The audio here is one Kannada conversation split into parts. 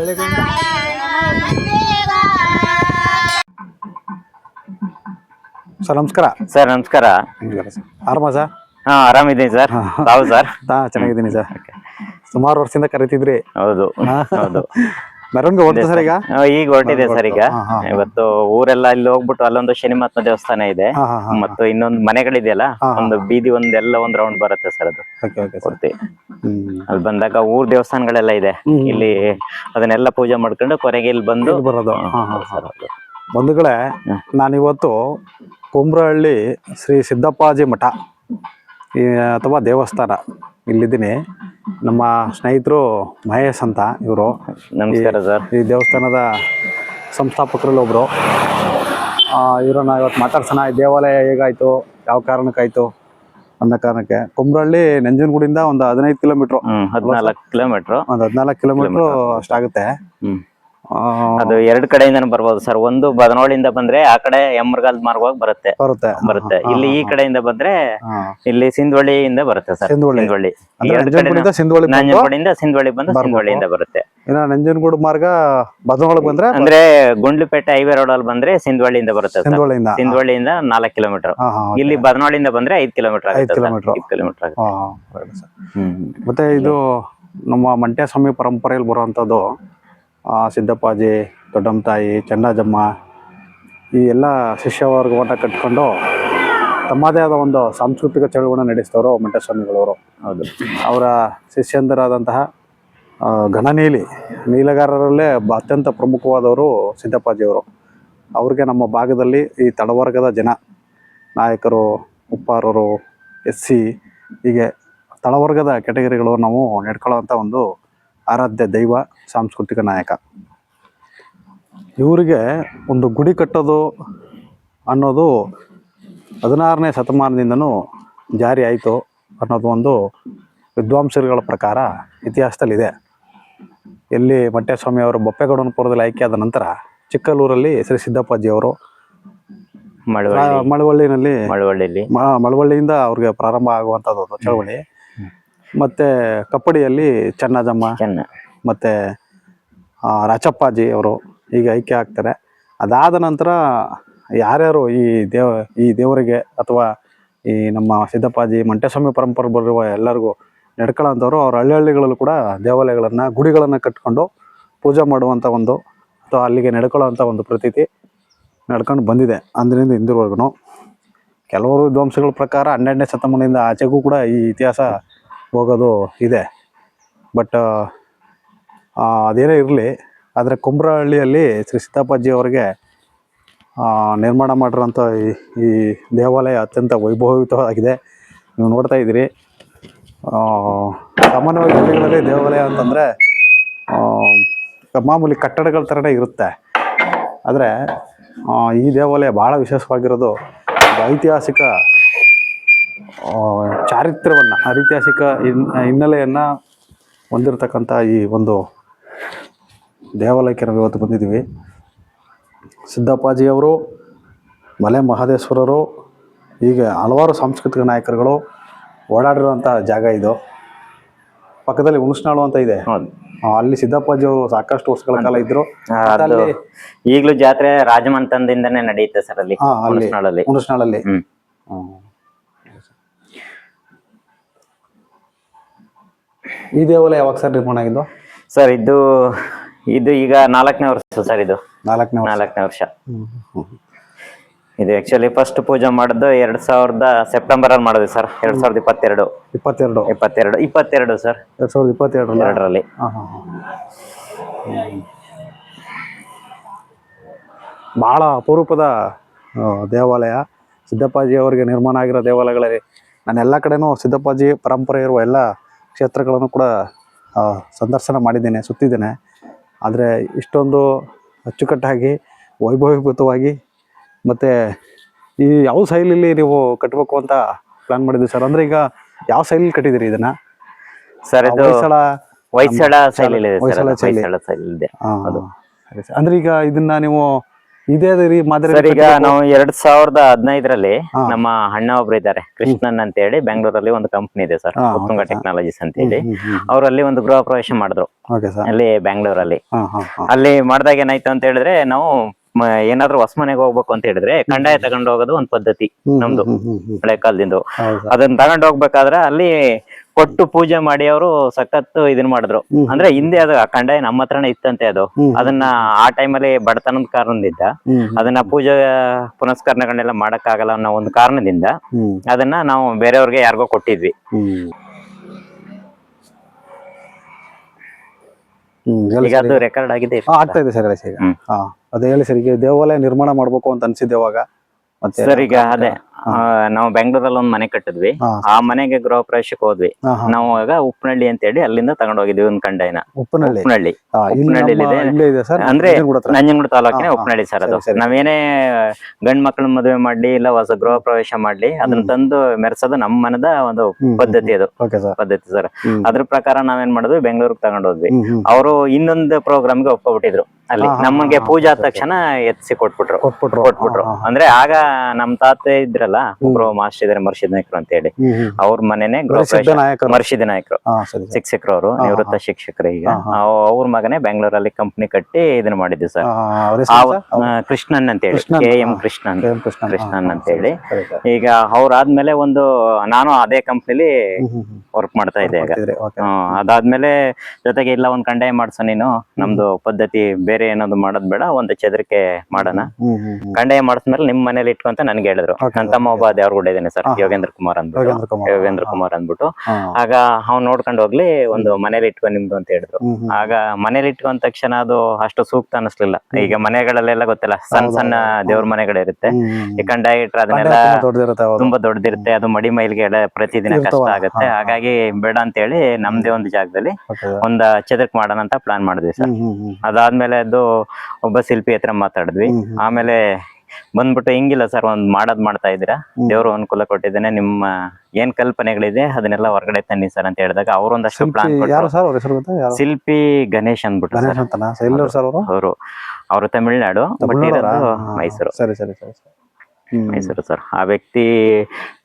ಸರ್ ನಮಸ್ಕಾರ. ಸರ್ ನಮಸ್ಕಾರ. ಆರಾಮ ಸರ್? ಹಾ ಆರಾಮಿದ್ದೀನಿ ಸರ್. ತಾವು ಸರ್? ಚೆನ್ನಾಗಿದ್ದೀನಿ ಸರ್. ಸುಮಾರು ವರ್ಷದಿಂದ ಕರಿತಿದ್ರಿ. ಹೌದು ಹೌದು. ಮೆರವಣಿಗೆ ಹೊರಟ ಸರ್ ಈಗ? ಈಗ ಹೊರಟಿದೆ ಸರ್. ಈಗ ಇವತ್ತು ಊರೆಲ್ಲ ಇಲ್ಲಿ ಹೋಗ್ಬಿಟ್ಟು ಅಲ್ಲೊಂದು ಶನಿಮಹಾತ್ಮ ದೇವಸ್ಥಾನ ಇದೆ ಮತ್ತು ಇನ್ನೊಂದು ಮನೆಗಳಿದೆಯಲ್ಲ, ಒಂದು ಬೀದಿ ಒಂದೆಲ್ಲ ಒಂದ್ ರೌಂಡ್ ಬರುತ್ತೆ ಸರ್. ಅದು ಪೂರ್ತಿ ಅಲ್ಲಿ ಬಂದಾಗ ಊರ್ ದೇವಸ್ಥಾನಗಳೆಲ್ಲ ಇದೆ ಇಲ್ಲಿ, ಅದನ್ನೆಲ್ಲ ಪೂಜೆ ಮಾಡ್ಕೊಂಡು ಕೊನೆಗೆ ಇಲ್ಲಿ ಬಂದು ಬರೋದು. ಬಂಧುಗಳೇ, ನಾನಿವತ್ತು ಕುಂಬ್ರಹಳ್ಳಿ ಶ್ರೀ ಸಿದ್ದಪ್ಪಾಜಿ ಮಠ ಅಥವಾ ದೇವಸ್ಥಾನ ಇಲ್ಲಿದ್ದೀನಿ. ನಮ್ಮ ಸ್ನೇಹಿತರು ಮಹೇಶ್ ಅಂತ ಇವರು. ನಮಸ್ಕಾರ ಸರ್. ಈ ದೇವಸ್ಥಾನದ ಸಂಸ್ಥಾಪಕರಲ್ಲಿ ಒಬ್ಬರು. ಇವರನ್ನ ಇವತ್ತು ಮಾತಾಡ್ಸೋಣ. ಈ ದೇವಾಲಯ ಹೇಗಾಯಿತು, ಯಾವ ಕಾರಣಕ್ಕಾಯಿತು ಅನ್ನೋ ಕಾರಣಕ್ಕೆ. ಕುಂಬ್ರಹಳ್ಳಿ ನಂಜನಗೂಡಿಂದ ಒಂದು 15 ಕಿಲೋಮೀಟ್ರು, 14 ಕಿಲೋಮೀಟ್ರು, ಒಂದು 14 ಕಿಲೋಮೀಟ್ರು ಅಷ್ಟಾಗುತ್ತೆ. ಅದು ಎರಡು ಕಡೆಯಿಂದ ಬರ್ಬೋದು ಸರ್. ಒಂದು ಬದನೋಳಿಂದ ಬಂದ್ರೆ ಆ ಕಡೆ ಎಮ್ಮರ್ಗಾಲ್ ಮಾರ್ಗವಾಗಿ ಬರುತ್ತೆ. ಇಲ್ಲಿ ಈ ಕಡೆಯಿಂದ ಬಂದ್ರೆ ಇಲ್ಲಿ ಸಿಂಧವಳ್ಳಿಯಿಂದ ಬರುತ್ತೆ ಸರ್. ಸಿಂಧವಳ್ಳಿ ನಂಜನಗೂಡಿಂದ ಸಿಂಧವಳ್ಳಿ ಬಂದು ಸಿಂಧವಳ್ಳಿಯಿಂದ ಬರುತ್ತೆ. ನಂಜನಗೂಡು ಮಾರ್ಗ ಬದನೋಳಗ್ ಬಂದ್ರೆ ಅಂದ್ರೆ ಗುಂಡ್ಲುಪೇಟೆ ಹೈವೇ ರೋಡ್ ಅಲ್ಲಿ ಬಂದ್ರೆ ಸಿಂಧವಳ್ಳಿಯಿಂದ ಬರುತ್ತೆ. ಸಿಂಧವಳ್ಳಿಯಿಂದ 4 ಕಿಲೋಮೀಟರ್. ಇಲ್ಲಿ ಬದನೋಳಿಂದ ಬಂದ್ರೆ 5 ಕಿಲೋಮೀಟರ್ ಆಗುತ್ತೆ. ಮತ್ತೆ ಇದು ನಮ್ಮ ಮಂಟ್ಯ ಸ್ವಾಮಿ ಪರಂಪರೆಯಲ್ಲಿ ಬರುವಂತದ್ದು. ಸಿದ್ದಪ್ಪಾಜಿ, ದೊಡ್ಡಮ್ಮ ತಾಯಿ, ಚೆನ್ನಜಮ್ಮ ಈ ಎಲ್ಲ ಶಿಷ್ಯವರ್ಗವನ್ನು ಕಟ್ಕೊಂಡು ತಮ್ಮದೇ ಆದ ಒಂದು ಸಾಂಸ್ಕೃತಿಕ ಚಳವಳಿಯನ್ನು ನಡೆಸಿದವರು ಮಂಟ್ಯ ಸ್ವಾಮಿಗಳವರು. ಹೌದು. ಅವರ ಶಿಷ್ಯಂದರಾದಂತಹ ಗಣನೀಲಿ ನೀಲಗಾರರಲ್ಲೇ ಅತ್ಯಂತ ಪ್ರಮುಖವಾದವರು ಸಿದ್ದಪ್ಪಾಜಿಯವರು. ಅವ್ರಿಗೆ ನಮ್ಮ ಭಾಗದಲ್ಲಿ ಈ ತಳವರ್ಗದ ಜನ ನಾಯಕರು, ಉಪ್ಪಾರರು, SC ಹೀಗೆ ತಳವರ್ಗದ ಕೆಟಗರಿಗಳು ನಾವು ನಡ್ಕೊಳ್ಳೋವಂಥ ಒಂದು ಆರಾಧ್ಯ ದೈವ, ಸಾಂಸ್ಕೃತಿಕ ನಾಯಕ. ಇವರಿಗೆ ಒಂದು ಗುಡಿ ಕಟ್ಟೋದು ಅನ್ನೋದು 16ನೇ ಶತಮಾನದಿಂದನೂ ಜಾರಿ ಆಯಿತು ಅನ್ನೋದು ಒಂದು ವಿದ್ವಾಂಸರುಗಳ ಪ್ರಕಾರ ಇತಿಹಾಸದಲ್ಲಿದೆ. ಎಲ್ಲಿ ಮಂಟ್ಯ ಸ್ವಾಮಿಯವರು ಬೊಪ್ಪೆಗೌಡನಪುರದಲ್ಲಿ ಆಯ್ಕೆಯಾದ ನಂತರ ಚಿಕ್ಕಲ್ಲೂರಲ್ಲಿ ಶ್ರೀ ಸಿದ್ದಪ್ಪಾಜಿಯವರು ಮಳವಳ್ಳಿಯಿಂದ ಅವ್ರಿಗೆ ಪ್ರಾರಂಭ ಆಗುವಂಥದ್ದು ಚಳವಳಿ. ಮತ್ತು ಕಪ್ಪಡಿಯಲ್ಲಿ ಚೆನ್ನಜಮ್ಮ ಮತ್ತು ರಾಚಪ್ಪಾಜಿ ಅವರು ಈಗ ಐಕ್ಯ ಆಗ್ತಾರೆ. ಅದಾದ ನಂತರ ಯಾರ್ಯಾರು ಈ ದೇವರಿಗೆ ಅಥವಾ ಈ ನಮ್ಮ ಸಿದ್ದಪ್ಪಾಜಿ ಮಂಟ್ಯಸ್ವಾಮಿ ಪರಂಪರೆ ಬರುವ ಎಲ್ಲರಿಗೂ ನಡ್ಕೊಳ್ಳೋಂಥವ್ರು ಅವ್ರ ಹಳ್ಳಿಗಳಲ್ಲೂ ಕೂಡ ದೇವಾಲಯಗಳನ್ನು, ಗುಡಿಗಳನ್ನು ಕಟ್ಕೊಂಡು ಪೂಜೆ ಮಾಡುವಂಥ ಒಂದು ಅಥವಾ ಅಲ್ಲಿಗೆ ನಡ್ಕೊಳ್ಳೋವಂಥ ಒಂದು ಪ್ರತೀತಿ ನಡ್ಕೊಂಡು ಬಂದಿದೆ ಅಂದಿನಿಂದ ಇಂದಿವರೆಗೂ. ಕೆಲವರು ವಿದ್ವಾಂಸಗಳ ಪ್ರಕಾರ 12ನೇ ಶತಮಾನದಿಂದ ಆಚೆಗೂ ಕೂಡ ಈ ಇತಿಹಾಸ ಹೋಗೋದು ಇದೆ. ಬಟ್ ಅದೇನೇ ಇರಲಿ, ಆದರೆ ಕುಂಬ್ರಹಳ್ಳಿಯಲ್ಲಿ ಶ್ರೀ ಸಿದ್ದಪ್ಪಾಜಿ ಅವರಿಗೆ ನಿರ್ಮಾಣ ಮಾಡಿರೋಂಥ ಈ ದೇವಾಲಯ ಅತ್ಯಂತ ವೈಭವಯುತವಾಗಿದೆ. ನೀವು ನೋಡ್ತಾ ಇದ್ದೀರಿ. ಸಾಮಾನ್ಯವಾಗಿ ಹಳ್ಳಿಗಳಲ್ಲಿ ದೇವಾಲಯ ಅಂತಂದರೆ ಮಾಮೂಲಿ ಕಟ್ಟಡಗಳ ಥರನೇ ಇರುತ್ತೆ. ಆದರೆ ಈ ದೇವಾಲಯ ಭಾಳ ವಿಶೇಷವಾಗಿರೋದು ಐತಿಹಾಸಿಕ ಚಾರಿತ್ರ್ಯವನ್ನು, ಐತಿಹಾಸಿಕ ಹಿನ್ನೆಲೆಯನ್ನು ಹೊಂದಿರತಕ್ಕಂಥ ಈ ಒಂದು ದೇವಾಲಯಕ್ಕೆ ನಾವು ಇವತ್ತು ಬಂದಿದ್ದೀವಿ. ಸಿದ್ದಪ್ಪಾಜಿಯವರು, ಮಲೆ ಮಹದೇಶ್ವರರು, ಹೀಗೆ ಹಲವಾರು ಸಾಂಸ್ಕೃತಿಕ ನಾಯಕರುಗಳು ಓಡಾಡಿರುವಂಥ ಜಾಗ ಇದು. ಪಕ್ಕದಲ್ಲಿ ಹುಣಸ್ನಾಳು ಅಂತ ಇದೆ. ಅಲ್ಲಿ ಸಿದ್ದಪ್ಪಾಜಿಯವರು ಸಾಕಷ್ಟು ವರ್ಷಗಳ ಕಾಲ ಇದ್ರು. ಈಗಲೂ ಜಾತ್ರೆ ರಾಜಮಂತನದಿಂದನೇ ನಡೆಯುತ್ತೆ ಸರ್ ಅಲ್ಲಿ ಹುಣಸ್ನಾಳಲ್ಲಿ. ಈ ದೇವಾಲಯ ಯಾವಾಗ ಸರ್ ನಿರ್ಮಾಣ ಆಗಿದ್ದು ಸರ್? ಇದು ಈಗ 4ನೇ ವರ್ಷ ಸರ್. ಇದು 4ನೇ ವರ್ಷ. ಇದು ಆಕ್ಚುಲಿ ಫಸ್ಟ್ ಪೂಜೆ ಮಾಡಿದ್ದು 2000 ಸೆಪ್ಟೆಂಬರ್ ಅಲ್ಲಿ ಮಾಡಿದ್ವಿ ಸರ್. 2022 ಸರ್. 2022ರಲ್ಲಿ. ಬಹಳ ಅಪರೂಪದ ದೇವಾಲಯ. ಸಿದ್ದಪ್ಪಾಜಿ ಅವರಿಗೆ ನಿರ್ಮಾಣ ಆಗಿರೋ ದೇವಾಲಯಗಳಲ್ಲಿ ನಾನು ಎಲ್ಲ ಕಡೆನೂ ಸಿದ್ದಪ್ಪಾಜಿ ಪರಂಪರೆ ಇರುವ ಎಲ್ಲ ಕ್ಷೇತ್ರಗಳನ್ನು ಕೂಡ ಸಂದರ್ಶನ ಮಾಡಿದ್ದೇನೆ, ಸುತ್ತಿದ್ದೇನೆ. ಆದರೆ ಇಷ್ಟೊಂದು ಅಚ್ಚುಕಟ್ಟಾಗಿ ವೈಭವೀಕೃತವಾಗಿ ಮತ್ತು ಈ ಯಾವ ಶೈಲಿಯಲ್ಲಿ ನೀವು ಕಟ್ಟಬೇಕು ಅಂತ ಪ್ಲಾನ್ ಮಾಡಿದ್ವಿ ಸರ್? ಅಂದರೆ ಈಗ ಯಾವ ಶೈಲಿ ಕಟ್ಟಿದ್ದೀರಿ ಇದನ್ನು ಸರ್? ಇದು ಹೊಯ್ಸಳ ಶೈಲಿ. ಅಂದರೆ ಈಗ ಇದನ್ನು ನೀವು ಇದೇ ರೀ ಮಾದರಿ ಸರ್ ಈಗ ನಾವು 2015ರಲ್ಲಿ ನಮ್ಮ ಅಣ್ಣ ಒಬ್ರು ಇದ್ದಾರೆ ಕೃಷ್ಣನ್ ಅಂತ ಹೇಳಿ ಬೆಂಗಳೂರಲ್ಲಿ ಒಂದು ಕಂಪ್ನಿ ಇದೆ ಸರ್ ಉತ್ತುಂಗ ಟೆಕ್ನಾಲಜೀಸ್ ಅಂತ ಹೇಳಿ ಅವರಲ್ಲಿ ಒಂದು ಗೃಹ ಪ್ರವೇಶ ಮಾಡಿದ್ರು ಅಲ್ಲಿ ಬೆಂಗಳೂರಲ್ಲಿ. ಅಲ್ಲಿ ಮಾಡಿದಾಗ ಏನಾಯ್ತು ಅಂತ ಹೇಳಿದ್ರೆ ನಾವು ಏನಾದ್ರು ಹೊಸ ಮನೆಗೆ ಹೋಗ್ಬೇಕು ಅಂತ ಹೇಳಿದ್ರೆ ಕಂದಾಯ ತಗೊಂಡು ಹೋಗೋದು ಒಂದು ಪದ್ಧತಿ ನಮ್ದು ಹಳೆ ಕಾಲದಿಂದ. ಅದನ್ನ ತಗೊಂಡು ಹೋಗ್ಬೇಕಾದ್ರೆ ಅಲ್ಲಿ ಕೊಟ್ಟು ಪೂಜೆ ಮಾಡಿ ಅವರು ಸಖತ್ ಇದನ್ ಮಾಡಿದ್ರು. ಅಂದ್ರೆ ಹಿಂದೆ ಅದು ಕಂದಾಯ ನಮ್ಮ ಹತ್ರನೇ ಇತ್ತಂತೆ. ಅದು ಅದನ್ನ ಆ ಟೈಮಲ್ಲಿ ಬಡತನದ ಕಾರಣದಿಂದ ಅದನ್ನ ಪೂಜೆ ಪುನಸ್ಕರಣಗಳನ್ನೆಲ್ಲ ಮಾಡಕ್ ಆಗಲ್ಲ ಅನ್ನೋ ಒಂದು ಕಾರಣದಿಂದ ಅದನ್ನ ನಾವು ಬೇರೆಯವ್ರಿಗೆ ಯಾರಿಗೋ ಕೊಟ್ಟಿದ್ವಿ. ಈಗ ಅದು ರೆಕಾರ್ಡ್ ಆಗಿದೆ. ಆಗ್ತಾ ಇದೆ ಸರ್. ಅದೇ ಹೇಳಿ ಸರ್, ಈಗ ದೇವಾಲಯ ನಿರ್ಮಾಣ ಮಾಡ್ಬೇಕು ಅಂತ ಅನ್ಸಿದ್ದೆ ಅವಾಗ ಮತ್ತೆ ಸರ್. ಈಗ ಅದೇ ನಾವು ಬೆಂಗಳೂರಲ್ಲಿ ಒಂದ್ ಮನೆ ಕಟ್ಟಿದ್ವಿ. ಆ ಮನೆಗೆ ಗೃಹ ಪ್ರವೇಶಕ್ಕೆ ಹೋದ್ವಿ ನಾವು. ಆಗ ಉಪ್ಪನಹಳ್ಳಿ ಅಂತ ಹೇಳಿ ಅಲ್ಲಿಂದ ತಗೊಂಡ್ ಹೋಗಿದ್ವಿ ಒಂದ್ ಕಂದಾಯನ. ಉಪ್ಪನಹಳ್ಳಿ ಅಂದ್ರೆ ನಂಜನಗೂಡು ತಾಲೂಕಿನ ಉಪ್ಪನಹಳ್ಳಿ ಸರ್. ಅದು ನಾವೇನೇ ಗಂಡ್ ಮಕ್ಳ ಮದುವೆ ಮಾಡ್ಲಿ ಇಲ್ಲ ಹೊಸ ಗೃಹ ಪ್ರವೇಶ ಮಾಡ್ಲಿ ಅದನ್ನ ತಂದು ಮೆರೆಸೋದು ನಮ್ಮ ಮನದ ಒಂದು ಪದ್ಧತಿ. ಅದು ಪದ್ಧತಿ ಸರ್. ಅದ್ರ ಪ್ರಕಾರ ನಾವೇನ್ ಮಾಡಿದ್ವಿ, ಬೆಂಗಳೂರಿಗೆ ತಗೊಂಡ್ ಹೋದ್ವಿ. ಅವರು ಇನ್ನೊಂದು ಪ್ರೋಗ್ರಾಮ್ಗೆ ಒಪ್ಕೊಬಿಟ್ಟಿದ್ರು. ಅಲ್ಲಿ ನಮಗೆ ಪೂಜೆ ಆದ ತಕ್ಷಣ ಎತ್ಸಿ ಕೊಟ್ಬಿಟ್ರು. ಅಂದ್ರೆ ಆಗ ನಮ್ ತಾತ ಇದ್ರಲ್ಲ ಒಬ್ರು ಮಾಸ್ಟರ್ ಇದಾರೆ, ಮರ್ಷಿದ್ ನಾಯ್ಕರು ಅಂತ ಹೇಳಿ. ಅವ್ರ ಮನೆನೆ ಮರ್ಷಿದ್ ನಾಯ್ಕರು ಶಿಕ್ಷಕರು, ಅವರು ನಿವೃತ್ತ ಶಿಕ್ಷಕರು. ಈಗ ಅವ್ರ ಮಗನೇ ಬೆಂಗಳೂರಲ್ಲಿ ಕಂಪ್ನಿ ಕಟ್ಟಿ ಇದನ್ನ ಮಾಡಿದ್ವಿ ಸರ್. ಕೃಷ್ಣನ್ ಅಂತ ಹೇಳಿ, KM ಕೃಷ್ಣನ್ ಅಂತ ಹೇಳಿ. ಈಗ ಅವ್ರಾದ್ಮೇಲೆ ಒಂದು ನಾನು ಅದೇ ಕಂಪ್ನಿಲಿ ವರ್ಕ್ ಮಾಡ್ತಾ ಇದ್ದೆ ಈಗ. ಅದಾದ್ಮೇಲೆ ಜೊತೆಗೆ ಇಲ್ಲ ಒಂದ್ ಕಂದಾಯ ಮಾಡ್ಸೋ ನೀನು, ನಮ್ದು ಪದ್ಧತಿ ಬೇರೆ ಏನಾದ್ರು ಮಾಡೋದ್ ಬೇಡ, ಒಂದು ಚದರಿಕೆ ಮಾಡೋಣ, ಕಂದಾಯ ಮಾಡಿಸ್ಮೇಲೆ ನಿಮ್ ಮನೇಲಿ ಇಟ್ಕೊಂತ ನನ್ಗೆ ಹೇಳಿದ್ರು. ನನ್ನ ತಮ್ಮ ಒಬ್ಬ ದೇವ್ರ ಗುಡ್ಡ ಇದ್ದೇನೆ ಸರ್, ಯೋಗೇಂದ್ರ ಕುಮಾರ್ ಅಂದ್ಬಿಟ್ಟು. ಆಗ ಅವ್ನು ನೋಡ್ಕೊಂಡು ಹೋಗ್ಲಿ, ಒಂದು ಮನೇಲಿ ಇಟ್ಕೊ ನಿಮ್ದು ಅಂತ ಹೇಳಿದ್ರು. ಆಗ ಮನೇಲಿ ಇಟ್ಕೊಂಡ ತಕ್ಷಣ ಅದು ಅಷ್ಟು ಸೂಕ್ತ ಅನಿಸ್ಲಿಲ್ಲ. ಈಗ ಮನೆಗಳಲ್ಲೆಲ್ಲ ಗೊತ್ತಿಲ್ಲ, ಸಣ್ಣ ಸಣ್ಣ ದೇವ್ರ ಮನೆಗಳಿರುತ್ತೆ. ಈ ಕಂದಾಯ ಇಟ್ರೆ ಅದನ್ನೆಲ್ಲ ತುಂಬಾ ದೊಡ್ಡದಿರುತ್ತೆ, ಅದು ಮಡಿ ಮೈಲ್ಗೆ ಪ್ರತಿದಿನ ಕಷ್ಟ ಆಗುತ್ತೆ. ಹಾಗಾಗಿ ಬೇಡ ಅಂತ ಹೇಳಿ ನಮ್ದೇ ಒಂದು ಜಾಗದಲ್ಲಿ ಒಂದ್ ಚದರ್ಕ್ ಮಾಡೋಣ ಅಂತ ಪ್ಲಾನ್ ಮಾಡಿದ್ವಿ ಸರ್. ಅದಾದ್ಮೇಲೆ ಅದು ಒಬ್ಬ ಶಿಲ್ಪಿ ಹತ್ರ ಮಾತಾಡಿದ್ವಿ. ಆಮೇಲೆ ಬಂದ್ಬಿಟ್ಟು ಹಿಂಗಿಲ್ಲ ಸರ್, ಒಂದ್ ಮಾಡ್ತಾ ಇದ್ದೀರಾ, ದೇವ್ರು ಅನುಕೂಲ ಕೊಟ್ಟಿದ್ದೇನೆ, ನಿಮ್ಮ ಏನ್ ಕಲ್ಪನೆಗಳಿದೆ ಅದನ್ನೆಲ್ಲ ಹೊರಗಡೆ ತನ್ನಿ ಸರ್ ಅಂತ ಹೇಳಿದಾಗ ಅವರೊಂದಷ್ಟು ಪ್ಲಾನ್ ಕೊಟ್ಟರು. ಶಿಲ್ಪಿ ಗಣೇಶ್ ಅಂದ್ಬಿಟ್ಟು ಅವರು ತಮಿಳ್ನಾಡು, ಬಟ್ ಇರೋದು ಮೈಸೂರು. ಮೈಸೂರು ಸರ್. ಆ ವ್ಯಕ್ತಿ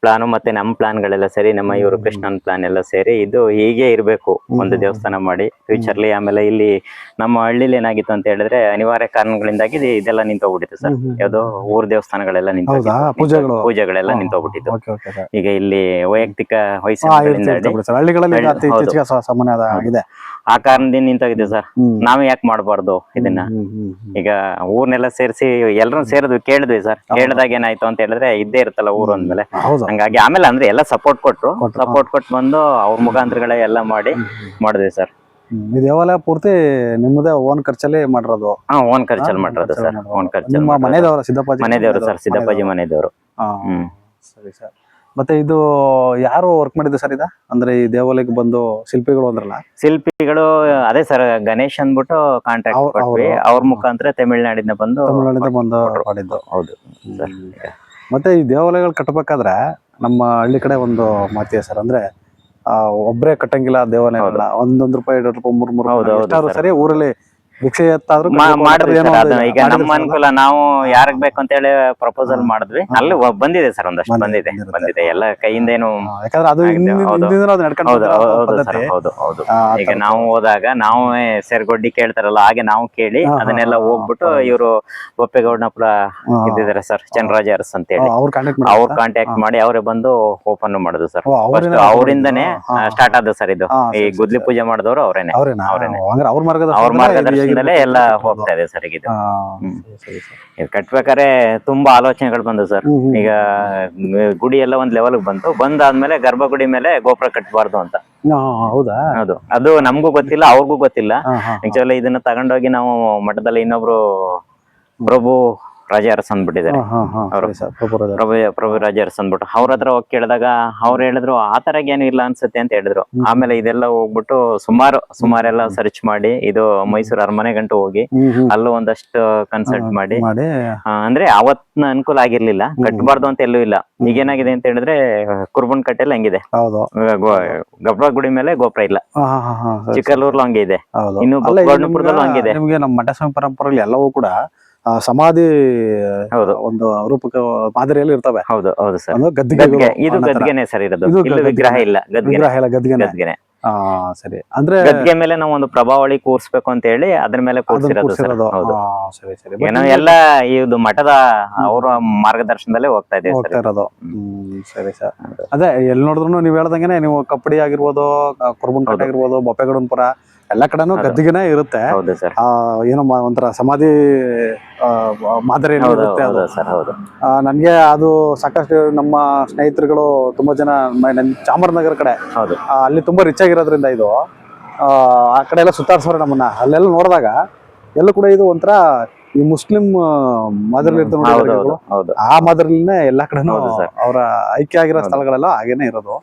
ಪ್ಲಾನು ಮತ್ತೆ ನಮ್ಮ ಪ್ಲಾನ್ಗಳೆಲ್ಲ ಸೇರಿ, ನಮ್ಮ ಇವರು ಕೃಷ್ಣನ್ ಪ್ಲಾನ್ ಎಲ್ಲ ಸೇರಿ ಇದು ಹೀಗೆ ಇರಬೇಕು, ಒಂದು ದೇವಸ್ಥಾನ ಮಾಡಿ ಫ್ಯೂಚರ್ಲಿ. ಆಮೇಲೆ ಇಲ್ಲಿ ನಮ್ಮ ಹಳ್ಳಿಲಿ ಏನಾಗಿತ್ತು ಅಂತ ಹೇಳಿದ್ರೆ ಅನಿವಾರ್ಯ ಕಾರಣಗಳಿಂದಾಗಿ ಇದೆಲ್ಲ ನಿಂತೋಗ್ಬಿಟ್ಟಿತ್ತು ಸರ್. ಯಾವ್ದೋ ಊರ್ ದೇವಸ್ಥಾನಗಳೆಲ್ಲ ಪೂಜೆಗಳೆಲ್ಲ ನಿಂತೋಗ್ಬಿಟ್ಟಿತ್ತು. ಈಗ ಇಲ್ಲಿ ವೈಯಕ್ತಿಕ ಆ ಕಾರಣದಿಂದ ನಿಂತೋಗಿದೆ ಸರ್. ನಾವೇ ಯಾಕೆ ಮಾಡಬಾರ್ದು ಇದನ್ನ? ಈಗ ಊರ್ನೆಲ್ಲ ಸೇರಿಸಿ ಎಲ್ಲರೂ ಸೇರಿದ್ವಿ, ಕೇಳಿದ್ವಿ ಸರ್. ಕೇಳಿದಾಗ ಏನಾಯ್ತು ಅಂತ ಹೇಳಿದ್ರೆ ಇದ್ದೇ ಇರುತ್ತಲ್ಲ ಊರು ಅಂದ್ಮೇಲೆ, ಹಂಗಾಗಿ ಆಮೇಲೆ ಅಂದ್ರೆ ಎಲ್ಲ ಸಪೋರ್ಟ್ ಕೊಟ್ಟು ಬಂದು ಅವ್ರ ಮುಖಾಂತರಗಳೇ ಎಲ್ಲ ಮಾಡಿದ್ವಿ ಸರ್. ಈ ದೇವಾಲಯ ಪೂರ್ತಿ ನಿಮ್ಮದೇ ಓನ್ ಖರ್ಚಲ್ಲಿ ಮಾಡಿರೋದು? ಓನ್ ಖರ್ಚಲ್ಲಿ ಮಾಡಿರೋದು ಸರ್. ಓನ್ ಖರ್ಚು. ಮನೆದೇವರು ಸರ್, ಸಿದ್ದಪ್ಪಾಜಿ ಮನೆದೇವರು. ಸರಿ ಸರ್. ಮತ್ತೆ ಇದು ಯಾರು ವರ್ಕ್ ಮಾಡಿದ್ರು ಸರ್ ಇದ? ಅಂದ್ರೆ ಈ ದೇವಾಲಯಕ್ಕೆ ಬಂದು ಶಿಲ್ಪಿಗಳು ಅಂದ್ರಲ್ಲ, ಶಿಲ್ಪಿಗಳು ಅದೇ ಸರ್, ಗಣೇಶ್ ಅಂದ್ಬಿಟ್ಟು ಕಾಂಟ್ರಾಕ್ಟ್ ಕೊಟ್ವಿ. ಅವ್ರ ಮುಖಾಂತರ ತಮಿಳ್ನಾಡಿಂದ ಬಂದು ಮಾಡಿದ್ದು. ಹೌದು ಸರ್. ಮತ್ತೆ ಈ ದೇವಾಲಯಗಳು ಕಟ್ಟಬೇಕಾದ್ರೆ ನಮ್ಮ ಹಳ್ಳಿ ಕಡೆ ಒಂದು ಮಾತಿದೆ ಸರ್, ಅಂದ್ರೆ ಒಬ್ರೇ ಕಟ್ಟಂಗಿಲ್ಲ ದೇವಾಲಯಗಳನ್ನ. ಒಂದೊಂದು ರೂಪಾಯಿ, 2 ರೂಪಾಯಿ, 3 ರೂಪಾಯಿ ಸರಿ ಊರಲ್ಲಿ ಭಿಕ್ಷೆ ಎತ್ತಾದ್ರೂ ಈಗ ನಮ್ಮ ಅನುಕೂಲ, ನಾವು ಯಾರಿಗ್ ಬೇಕು ಅಂತ ಹೇಳಿ ಪ್ರಪೋಸಲ್ ಮಾಡಿದ್ವಿ. ಅಲ್ಲಿ ಬಂದಿದೆ ಸರ್, ಒಂದಷ್ಟು ಬಂದಿದೆ ಎಲ್ಲ ಕೈಯಿಂದ. ಏನು ಹೌದು. ಈಗ ನಾವು ಹೋದಾಗ ನಾವೇ ಸೇರ್ಗೊಡ್ಡಿ ಕೇಳ್ತಾರಲ್ಲ, ಹಾಗೆ ನಾವು ಕೇಳಿ ಅದನ್ನೆಲ್ಲ ಹೋಗ್ಬಿಟ್ಟು ಇವರು ಒಪ್ಪೇಗೌಡನಪುರ ಇದ್ದಿದ್ದಾರೆ ಸರ್, ಚಂದ್ರರಾಜ ಅರಸ್ ಅಂತ ಹೇಳಿ, ಅವ್ರು ಕಾಂಟ್ಯಾಕ್ಟ್ ಮಾಡಿ ಅವರೇ ಬಂದು ಓಪನ್ ಮಾಡಿದ್ರು ಸರ್. ಫಸ್ಟ್ ಅವರಿಂದನೇ ಸ್ಟಾರ್ಟ್ ಆದ ಸರ್ ಇದು. ಈ ಗುದ್ಲಿ ಪೂಜೆ ಮಾಡಿದವರು ಅವರೇನೆ. ಅವ್ರ ಮಾರ್ಗದರ್ಶನದಲ್ಲೇ ಎಲ್ಲ ಹೋಗ್ತಾ ಇದೆ ಸರ್. ಇದು ಕಟ್ಬೇಕಾದ್ರೆ ತುಂಬಾ ಆಲೋಚನೆಗಳು ಬಂದು ಸರ್. ಈಗ ಗುಡಿ ಎಲ್ಲ ಒಂದ್ ಲೆವೆಲ್ ಬಂದಾದ್ಮೇಲೆ ಗರ್ಭಗುಡಿ ಮೇಲೆ ಗೋಪುರ ಕಟ್ಟಬಾರ್ದು ಅಂತ. ಹೌದು, ಅದು ನಮಗೂ ಗೊತ್ತಿಲ್ಲ, ಅವ್ರಿಗೂ ಗೊತ್ತಿಲ್ಲ. ಆಕ್ಚುಲಿ ಇದನ್ನ ತಗೊಂಡೋಗಿ ನಾವು ಮಠದಲ್ಲಿ ಇನ್ನೊಬ್ರು ಪ್ರಭು ರಾಜ ಅರಸ್ ಅಂದ್ಬಿಟ್ಟಿದ್ದಾರೆ, ಪ್ರಭು ರಾಜ ಅರಸ್ ಅಂದ್ಬಿಟ್ಟು ಅವ್ರ ಹತ್ರ ಹೋಗಿ ಕೇಳಿದಾಗ ಅವ್ರು ಹೇಳಿದ್ರು ಆ ತರ ಏನು ಇಲ್ಲ ಅನ್ಸುತ್ತೆ ಅಂತ ಹೇಳಿದ್ರು. ಆಮೇಲೆ ಇದೆಲ್ಲ ಹೋಗ್ಬಿಟ್ಟು ಸುಮಾರೆಲ್ಲ ಸರ್ಚ್ ಮಾಡಿ, ಇದು ಮೈಸೂರು ಅರಮನೆ ಗಂಟು ಹೋಗಿ ಅಲ್ಲೂ ಒಂದಷ್ಟು ಕನ್ಸಲ್ಟ್ ಮಾಡಿ, ಅಂದ್ರೆ ಅವತ್ನ ಅನುಕೂಲ ಆಗಿರ್ಲಿಲ್ಲ, ಕಟ್ಟಬಾರ್ದು ಅಂತ ಎಲ್ಲೂ ಇಲ್ಲ. ಈಗೇನಾಗಿದೆ ಅಂತ ಹೇಳಿದ್ರೆ ಕುರ್ಬನ್ ಕಟ್ಟೆಲ್ಲ ಹಂಗಿದೆ, ಗರ್ಭ ಗುಡಿ ಮೇಲೆ ಗೋಪುರ ಇಲ್ಲ. ಚಿಕ್ಕಲ್ಲೂರ್ಲು ಹಂಗೆ ಇದೆ, ಇನ್ನು ಗೌರ್ಣಪುರದಲ್ಲೂ ಹಂಗಿದೆ. ನಿಮ್ಗೆ ನಮ್ಮ ಮಠ ಸ್ವಾಮಿ ಪರಂಪರೆಯಲ್ಲಿ ಎಲ್ಲವೂ ಕೂಡ ಸಮಾಧಿ ಹೌದು. ಒಂದು ರೂಪಕ ಮಾದರಿಯಲ್ಲಿ ಇರ್ತವೆ. ಹೌದು ಹೌದು ಸರ್. ಅಂದ್ರೆ ಗದ್ದಿಗೆಗಳು ಇದು ಅನ್ನೋ ತರ. ಗದ್ಗೆನೆ ಸರ್ ಇರೋದು. ಇದು ಇಲ್ಲಿ ವಿಗ್ರಹ ಇಲ್ಲ, ವಿಗ್ರಹ ಎಲ್ಲ ಗದ್ದಿಗೆನೆ. ಗದ್ಗೆನೆ. ಸರಿ. ಅಂದ್ರೆ ಗದ್ಗೆ ಮೇಲೆ ನಾವು ಒಂದು ಪ್ರಭಾವಳಿ ಕೂರ್ಸ್ಬೇಕು ಅಂತ ಹೇಳಿ ಅದ್ರ ಮೇಲೆ ಕೂರ್ಸಿರೋದು ಸರ್. ಕೂರ್ಸಿರೋದು. ಹೌದು. ಸರಿ ಸರಿ. ಏನೋ ಎಲ್ಲ ಇದು ಮಠದ ಅವರ ಮಾರ್ಗದರ್ಶನದಲ್ಲೇ ಹೋಗ್ತಾ ಇದೆ ಹೋಗ್ತಾ ಇರೋದು. ಸರಿ ಸರ್. ಅದೇ ಎಲ್ಲಿ ನೋಡಿದ್ರು ನೀವ್ ಹೇಳ್ದಂಗೆನೆ, ನೀವು ಕಪ್ಪಡಿ ಆಗಿರ್ಬೋದು, ಕುರುಬನಕಟ್ಟೆ ಆಗಿರ್ಬೋದು, ಬೊಪ್ಪೆಗೌಡನಪುರ ಎಲ್ಲಾ ಕಡೆನೂ ಗದ್ದಿಗೆನೆ ಇರುತ್ತೆ. ಹೌದು ಸರ್. ಏನೋ ಒಂಥರ ಸಮಾಧಿ ಮಾದರಿ ಇರುತ್ತೆ ಅದು. ಸರ್ ಹೌದು. ನನ್ಗೆ ಅದು ಸಾಕಷ್ಟು ನಮ್ಮ ಸ್ನೇಹಿತರುಗಳು ತುಂಬಾ ಜನ ಚಾಮರಾಜನಗರ ಕಡೆ, ಹೌದು, ಅಲ್ಲಿ ತುಂಬಾ ರಿಚ್ ಆಗಿರೋದ್ರಿಂದ ಇದು ಆ ಕಡೆ ಎಲ್ಲ ಸುತ್ತಾಡ್ಸೋರು ನಮ್ಮನ್ನ. ಅಲ್ಲೆಲ್ಲ ನೋಡಿದಾಗ ಎಲ್ಲೂ ಕೂಡ ಇದು ಒಂಥರ ಈ ಮುಸ್ಲಿಂ ಮಾದರಿ ಇರ್ತದೆ ನೋಡಿ, ಆ ಮಾದರಿನೇ ಎಲ್ಲಾ ಕಡೆನೂ ಅವರ ಐಕ್ಯ ಆಗಿರೋ ಸ್ಥಳಗಳೆಲ್ಲ ಹಾಗೇನೆ ಇರೋದು.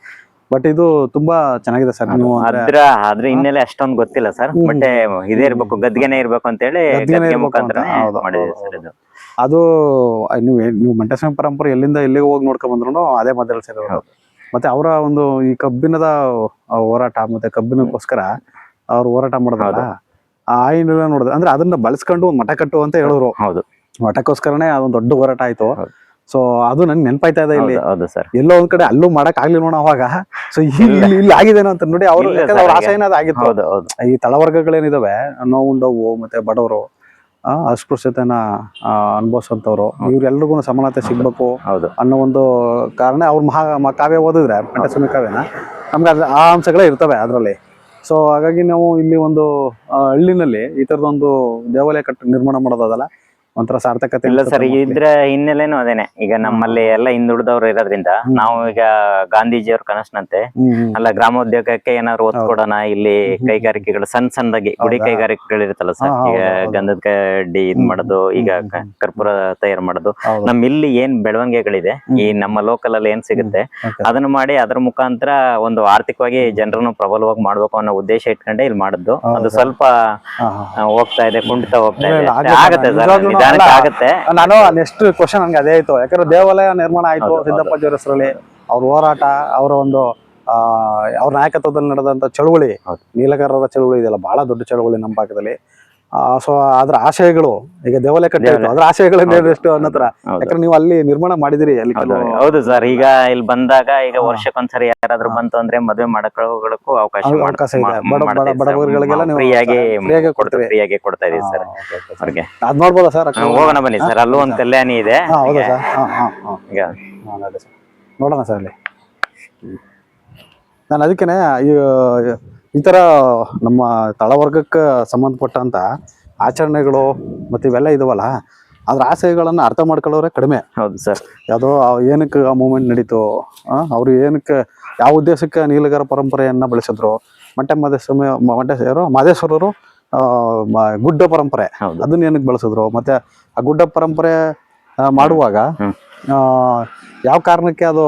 ಬಟ್ ಇದು ತುಂಬಾ ಚೆನ್ನಾಗಿದೆ ಸರ್. ನೀವು ಅದ್ರ ಹಿನ್ನೆಲೆ ಅಷ್ಟೊಂದು ಗೊತ್ತಿಲ್ಲ ಸರ್. ಬಟ್ ಇದೇ ಇರ್ಬೇಕು, ಗದ್ಗೆನೆ ಇರ್ಬೇಕು ಅಂತ ಹೇಳಿ ಅದು ನೀವು ಮಂಟೇಸ್ವಾಮಿ ಪರಂಪರೆ ಎಲ್ಲಿಂದ ಎಲ್ಲಿಗೆ ಹೋಗಿ ನೋಡ್ಕೊಂಡ್ ಬಂದ್ರು ಅದೇ ಮಾದರಿ ಸರ್. ಮತ್ತೆ ಅವರ ಒಂದು ಈ ಕಬ್ಬಿಣದ ಹೋರಾಟ, ಮತ್ತೆ ಕಬ್ಬಿಣಕ್ಕೋಸ್ಕರ ಅವ್ರು ಹೋರಾಟ ಮಾಡೋದಲ್ಲ, ಆ ಹಿನ್ನೆಲೆ ನೋಡಿದ್ರೆ ಅಂದ್ರೆ ಅದನ್ನ ಬಳಸ್ಕೊಂಡು ಒಂದು ಮಠ ಕಟ್ಟು ಅಂತ ಹೇಳಿದ್ರು. ಹೌದು, ಮಠಕ್ಕೋಸ್ಕರನೇ ಅದೊಂದು ದೊಡ್ಡ ಹೋರಾಟ ಆಯ್ತು. ಸೊ ಅದು ನನ್ಗೆ ನೆನಪಾಯ್ತಾ ಇದೆ. ಇಲ್ಲಿ ಎಲ್ಲೋ ಒಂದ್ ಕಡೆ ಅಲ್ಲೂ ಮಾಡಕ್ ಆಗ್ಲಿಲ್ಲ ನೋಡ ಅವಾಗ. ಸೊ ಇಲ್ಲಿ ಆಗಿದೇನೋ ಅಂತ ನೋಡಿ ಅವ್ರ ಆಸೆ ಏನಾದ್ರು ಆಗಿತ್ತು. ಈ ತಳವರ್ಗಗಳೇನಿದಾವೆ, ನೋವುಂಡವು ಮತ್ತೆ ಬಡವರು, ಅಸ್ಪೃಶ್ಯತೆನ ಅನುಭವಿಸುವಂತವ್ರು, ಇವ್ರೆಲ್ರಿಗೂ ಸಮಾನತೆ ಸಿಗ್ಬೇಕು ಅನ್ನೋ ಒಂದು ಕಾರಣ ಅವ್ರ ಕಾವ್ಯ ಓದಿದ್ರೆ, ಮಂಟೇಸ್ವಾಮಿ ಕಾವ್ಯನ, ನಮ್ಗೆ ಆ ಅಂಶಗಳೇ ಇರ್ತವೆ ಅದ್ರಲ್ಲಿ. ಸೊ ಹಾಗಾಗಿ ನಾವು ಇಲ್ಲಿ ಒಂದು ಹಳ್ಳಿನಲ್ಲಿ ಈ ತರದೊಂದು ದೇವಾಲಯ ನಿರ್ಮಾಣ ಮಾಡೋದಲ್ಲ, ಒಂಥರ ಸಾರ್ಥಕತೆ ಇಲ್ಲ ಸರ್. ಇದ್ರ ಹಿನ್ನೆಲೆನೂ ಅದೇನೆ. ಈಗ ನಮ್ಮಲ್ಲಿ ಎಲ್ಲ ಹಿಂದುಳಿದವ್ರು ಇರೋದ್ರಿಂದ ನಾವು ಈಗ ಗಾಂಧೀಜಿಯವ್ರ ಕನಸಿನಂತೆ ಅಲ್ಲ, ಗ್ರಾಮೋದ್ಯೋಗಕ್ಕೆ ಏನಾದ್ರು ಒತ್ತು ಕೊಡೋಣ, ಇಲ್ಲಿ ಕೈಗಾರಿಕೆಗಳು ಸಣ್ಣದಾಗಿ ಗುಡಿ ಕೈಗಾರಿಕೆಗಳು ಇರುತ್ತಲ್ಲ ಸರ್. ಈಗ ಗಂಧದ ಕಡ್ಡಿ ಇದ್ ಮಾಡೋದು, ಈಗ ಕರ್ಪೂರ ತಯಾರು ಮಾಡೋದು, ನಮ್ ಇಲ್ಲಿ ಏನ್ ಬೆಳವಣಿಗೆಗಳಿದೆ, ಈ ನಮ್ಮ ಲೋಕಲ್ ಅಲ್ಲಿ ಏನ್ ಸಿಗುತ್ತೆ ಅದನ್ನ ಮಾಡಿ ಅದ್ರ ಮುಖಾಂತರ ಒಂದು ಆರ್ಥಿಕವಾಗಿ ಜನರನ್ನು ಪ್ರಬಲವಾಗಿ ಮಾಡ್ಬೇಕು ಅನ್ನೋ ಉದ್ದೇಶ ಇಟ್ಕೊಂಡೆ ಇಲ್ಲಿ ಮಾಡಿದ್ದು. ಅದು ಸ್ವಲ್ಪ ಹೋಗ್ತಾ ಇದೆ, ಕುಂಠಿತ ಹೋಗ್ತಾ ಇದೆ. ಆಗತ್ತೆ ಸರ್, ಆಗತ್ತೆ. ನಾನು ನೆಕ್ಸ್ಟ್ ಕ್ವಶನ್ ನಂಗೆ ಅದೇ ಆಯ್ತು. ಯಾಕಂದ್ರೆ ದೇವಾಲಯ ನಿರ್ಮಾಣ ಆಯ್ತು ಸಿದ್ದಪ್ಪಾಜಿಯವರ ಹೆಸರಲ್ಲಿ, ಅವ್ರ ಹೋರಾಟ, ಅವರ ಒಂದು ಅವ್ರ ನಾಯಕತ್ವದಲ್ಲಿ ನಡೆದಂತ ಚಳುವಳಿ, ನೀಲಗಾರರ ಚಳುವಳಿ ಇದೆಯಲ್ಲ, ಬಹಳ ದೊಡ್ಡ ಚಳುವಳಿ ನಮ್ಮ ಭಾಗದಲ್ಲಿ. ಸೊ ಅದ್ರ ಆಶಯಗಳು, ಈಗ ದೇವಾಲಯ ಕಟ್ಟಿತ್ತು, ಅದ್ರ ಆಶಯಗಳನ್ನ ಎಷ್ಟು ಅನ್ನತ್ರ. ಯಾಕಂದ್ರೆ ನೀವು ಅಲ್ಲಿ ನಿರ್ಮಾಣ ಮಾಡಿದಿರಿ ಅಲ್ಲಿ. ಹೌದು ಸರ್. ಈಗ ಇಲ್ಲಿ ಬಂದಾಗ, ಈಗ ವರ್ಷಕ್ಕೊಂದ್ಸರಿ ಯಾರಾದ್ರೂ ಬಂತು ಅಂದ್ರೆ ಮದುವೆ ಮಾಡಕ್ಕೂ ಅವಕಾಶ ಇದೆ. ಬಡವರಿಗೆಲ್ಲ ಫ್ರೀಯಾಗಿ ಕೊಡ್ತಾ ಇದೀವಿ ಸರ್ ಅವ್ರಿಗೆ. ಅದ್ ನೋಡ್ಬೋದಾ ಸರ್? ಹೋಗೋಣ ಬನ್ನಿ ಸರ್, ಅಲ್ಲೂ ಒಂದ್ ಕಲ್ಯಾಣಿ ಇದೆ. ನೋಡೋಣ ಸರ್ ಅಲ್ಲಿ. ನಾನು ಅದಕ್ಕೇನೆ ಈ ತರ ನಮ್ಮ ತಳವರ್ಗಕ್ಕೆ ಸಂಬಂಧಪಟ್ಟಂತ ಆಚರಣೆಗಳು ಮತ್ತೆ ಇವೆಲ್ಲ ಇದಾವಲ್ಲ, ಅದ್ರ ಆಸೆಗಳನ್ನ ಅರ್ಥ ಮಾಡ್ಕೊಳ್ಳೋರೆ ಕಡಿಮೆ. ಹೌದು ಸರ್. ಯಾವುದೋ ಏನಕ್ಕೆ ಆ ಮೂವ್ಮೆಂಟ್ ನಡೀತು, ಅವ್ರು ಏನಕ್ಕೆ, ಯಾವ ಉದ್ದೇಶಕ್ಕೆ ನೀಲಗಾರ ಪರಂಪರೆಯನ್ನ ಬೆಳೆಸಿದ್ರು, ಮಾದೇಶ್ವರರು ಗುಡ್ಡ ಪರಂಪರೆ ಅದನ್ನ ಏನಕ್ಕೆ ಬೆಳೆಸಿದ್ರು, ಮತ್ತೆ ಆ ಗುಡ್ಡ ಪರಂಪರೆ ಮಾಡುವಾಗ ಯಾವ ಕಾರಣಕ್ಕೆ ಅದು